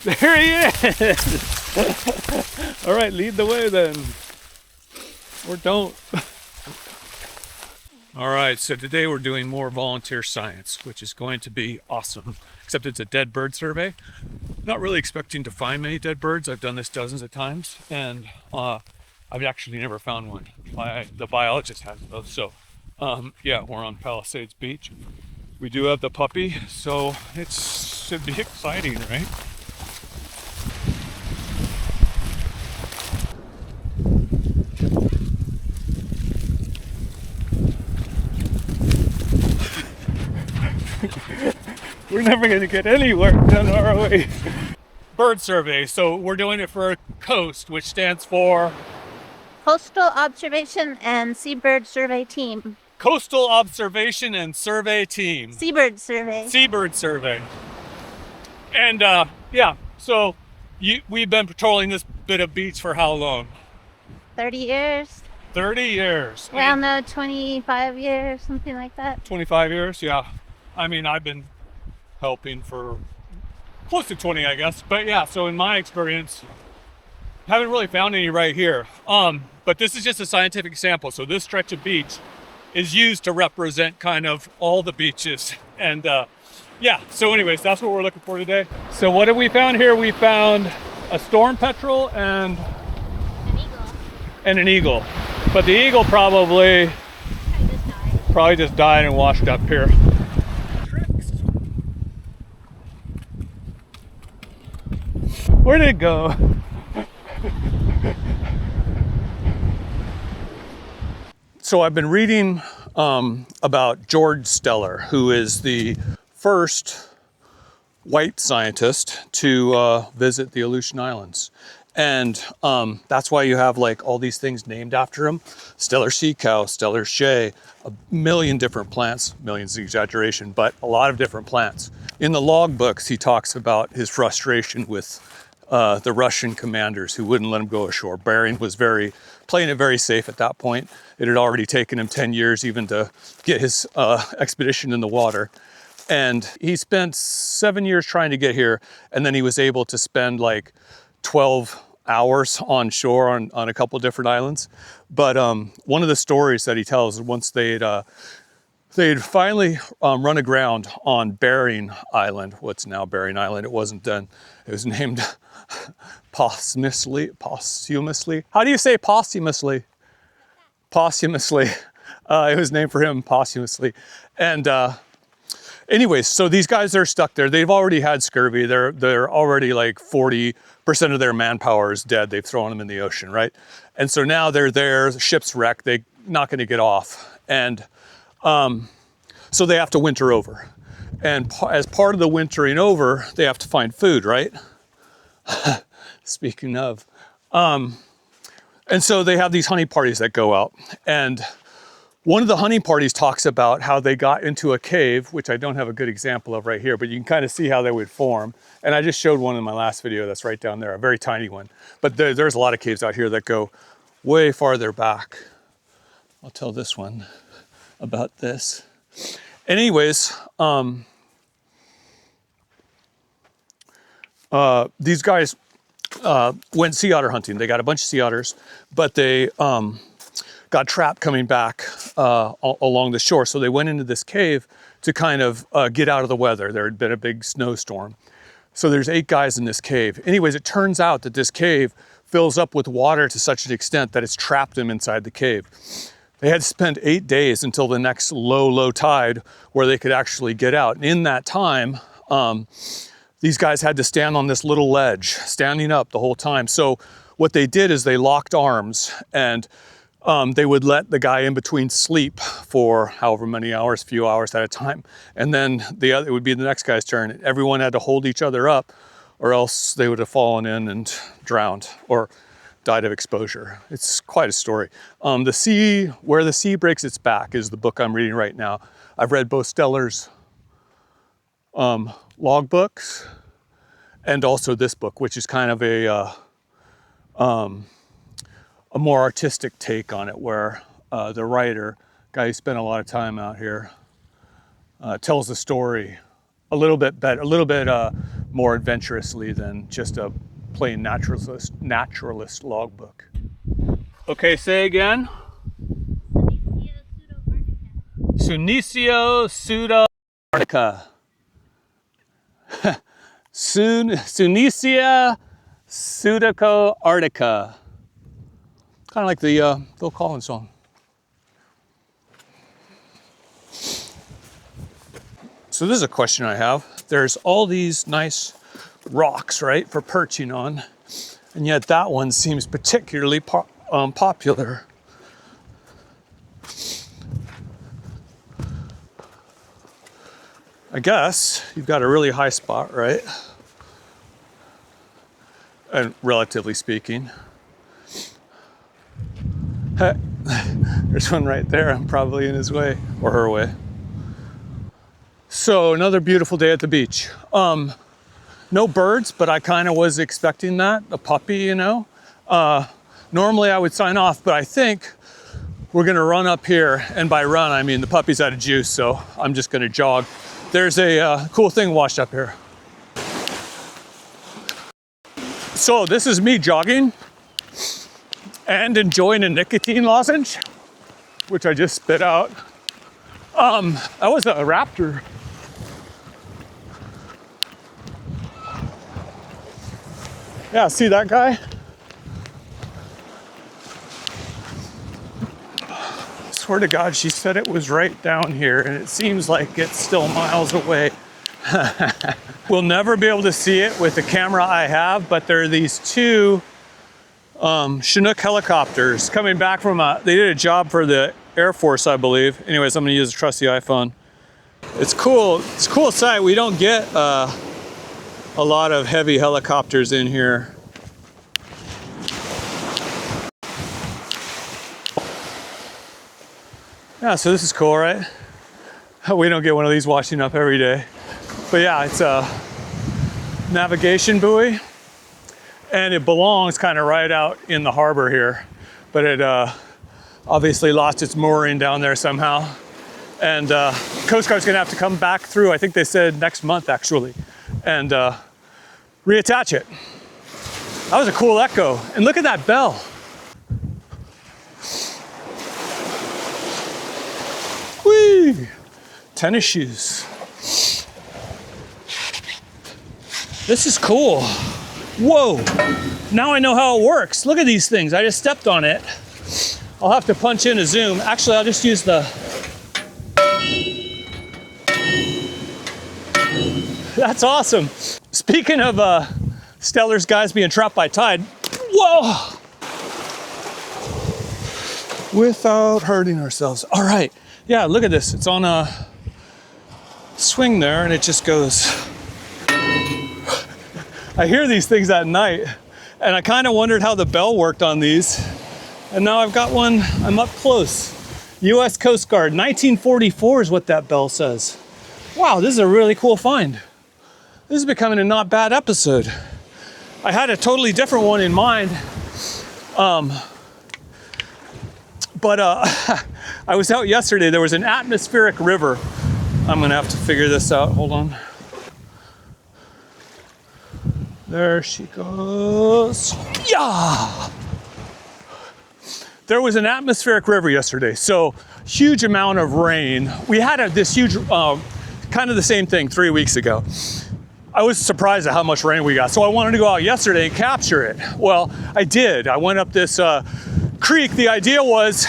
There he is! All right, lead the way then. Or don't. All right, so today we're doing more volunteer science, which is going to be awesome. Except it's a dead bird survey. Not really expecting to find many dead birds. I've done this dozens of times, and I've actually never found one. The biologist has those. So, yeah, we're on Palisades Beach. We do have the puppy, so it should be exciting, right? We're never going to get anywhere done, are we? Bird survey. So we're doing it for COASST, which stands for Coastal Observation and Seabird Survey Team. Coastal Observation and Survey Team. Seabird Survey. Seabird Survey. And yeah, so we've been patrolling this bit of beach for how long? 30 years. 30 years. Around the 25 years, something like that. 25 years, yeah. I mean, I've been helping for close to 20, I guess. But yeah, so in my experience, haven't really found any right here. But this is just a scientific sample. So this stretch of beach is used to represent kind of all the beaches. And yeah, so anyways, that's what we're looking for today. So what have we found here? We found a storm petrel and an eagle. But the eagle probably just died and washed up here. Where did it go? So I've been reading about George Steller, who is the first white scientist to visit the Aleutian Islands. And that's why you have like all these things named after him. Steller sea cow, Steller shea, a million different plants, millions is exaggeration, but a lot of different plants. In the log books, he talks about his frustration with the Russian commanders who wouldn't let him go ashore. Bering was playing it very safe at that point. It had already taken him 10 years even to get his expedition in the water. And he spent 7 years trying to get here, and then he was able to spend like 12 hours on shore on a couple different islands. But one of the stories that he tells is once they'd finally run aground on Bering Island, what's now Bering Island. It wasn't then. It was named posthumously. How do you say posthumously? Posthumously. It was named for him posthumously. And anyways, so these guys are stuck there. They've already had scurvy. They're already like 40% of their manpower is dead. They've thrown them in the ocean, right? And so now they're there. The ship's wrecked. They're not going to get off. And so they have to winter over. And as part of the wintering over, they have to find food, right? Speaking of. And so they have these honey parties that go out. And one of the honey parties talks about how they got into a cave, which I don't have a good example of right here, but you can kind of see how they would form. And I just showed one in my last video that's right down there, a very tiny one. But there's a lot of caves out here that go way farther back. I'll tell this one about this. Anyways, these guys went sea otter hunting. They got a bunch of sea otters, but they got trapped coming back along the shore. So they went into this cave to kind of get out of the weather. There had been a big snowstorm. So there's 8 guys in this cave. Anyways, it turns out that this cave fills up with water to such an extent that it's trapped them inside the cave. They had to spend 8 days until the next low tide where they could actually get out. And in that time, these guys had to stand on this little ledge, standing up the whole time. So what they did is they locked arms, and they would let the guy in between sleep for however many hours, few hours at a time. And then it would be the next guy's turn. Everyone had to hold each other up, or else they would have fallen in and drowned or died of exposure. It's quite a story. Where the Sea Breaks Its Back is the book I'm reading right now. I've read both Steller's log books and also this book, which is kind of a more artistic take on it, where the writer, guy who spent a lot of time out here, tells the story a little bit more adventurously than just a plain naturalist logbook. Okay, say again. Sunecio pseudo-arctica. Sunecia pseudo-arctica. Kind of like the Phil Collins song. So this is a question I have. There's all these nice rocks, right, for perching on, and yet that one seems particularly popular. I guess you've got a really high spot, right? And relatively speaking. There's one right there. I'm probably in his way or her way. So another beautiful day at the beach. No birds, but I kind of was expecting that. A puppy, you know. Normally I would sign off, but I think we're gonna run up here, and by run I mean the puppy's out of juice, so I'm just gonna jog. There's a cool thing washed up here. So this is me jogging and enjoying a nicotine lozenge, which I just spit out. That was a raptor. Yeah, see that guy? Swear to God, she said it was right down here, and it seems like it's still miles away. We'll never be able to see it with the camera I have, but there are these two Chinook helicopters coming back from they did a job for the Air Force, I believe. Anyways, I'm gonna use a trusty iPhone. It's cool. It's a cool sight. We don't get a lot of heavy helicopters in here. Yeah, so this is cool, right? We don't get one of these washing up every day. But yeah, it's a navigation buoy, and it belongs kind of right out in the harbor here. But it obviously lost its mooring down there somehow. And Coast Guard's gonna have to come back through, I think they said next month actually, and reattach it. That was a cool echo. And look at that bell. Whee! Tennis shoes. This is cool. Whoa! Now I know how it works. Look at these things. I just stepped on it. I'll have to punch in a zoom. Actually, I'll just use the... That's awesome. Speaking of Steller's guys being trapped by tide, whoa! Without hurting ourselves. All right. Yeah, look at this. It's on a swing there, and it just goes. I hear these things at night, and I kind of wondered how the bell worked on these. And now I've got one. I'm up close. U.S. Coast Guard, 1944 is what that bell says. Wow, this is a really cool find. This is becoming a not bad episode. I had a totally different one in mind. But I was out yesterday. There was an atmospheric river. I'm gonna have to figure this out. Hold on. There she goes. Yeah! There was an atmospheric river yesterday. So huge amount of rain. We had this huge, kind of the same thing 3 weeks ago. I was surprised at how much rain we got. So I wanted to go out yesterday and capture it. Well, I did. I went up this creek. The idea was,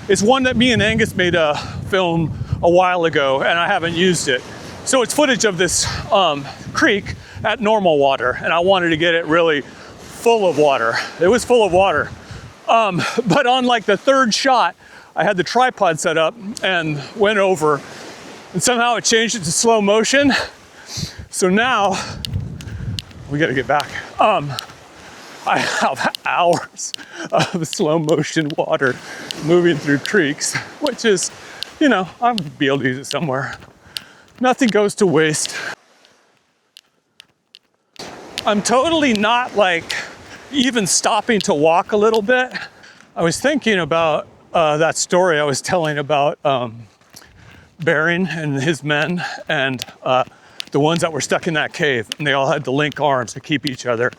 it's one that me and Angus made a film a while ago, and I haven't used it. So it's footage of this creek at normal water, and I wanted to get it really full of water. It was full of water. But on like the third shot, I had the tripod set up and went over, and somehow it changed it to slow motion. So now, we gotta get back. I have hours of slow motion water moving through creeks, which is, you know, I'll be able to use it somewhere. Nothing goes to waste. I'm totally not like even stopping to walk a little bit. I was thinking about that story I was telling about Bering and his men, and the ones that were stuck in that cave, and they all had to link arms to keep each other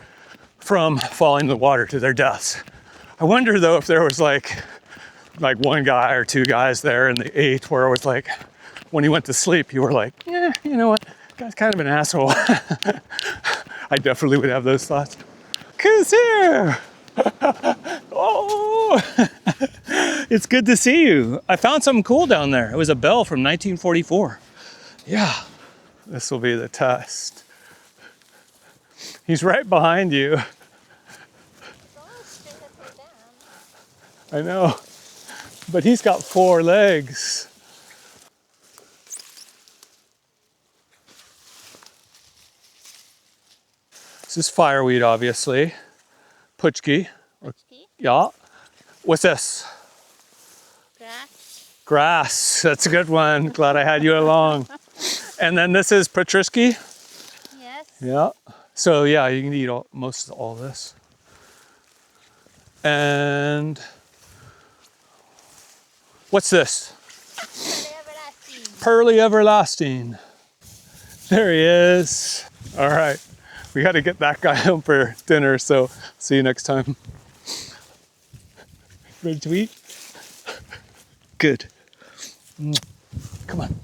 from falling in the water to their deaths. I wonder though if there was like one guy or two guys there in the 8 where it was like, when you went to sleep, you were like, yeah, you know what, guy's kind of an asshole. I definitely would have those thoughts. Who's here? Oh, it's good to see you. I found something cool down there. It was a bell from 1944. Yeah, this will be the test. He's right behind you. I know, but he's got 4 legs. This is fireweed, obviously. Puchki. Puchki. Yeah. What's this? Grass. Grass. That's a good one. Glad I had you along. And then this is Patrushki. Yes. Yeah. So yeah, you can eat most of all this. And what's this? Pearly everlasting. There he is. All right. We got to get that guy home for dinner, so see you next time. Ready to eat? Good. Come on.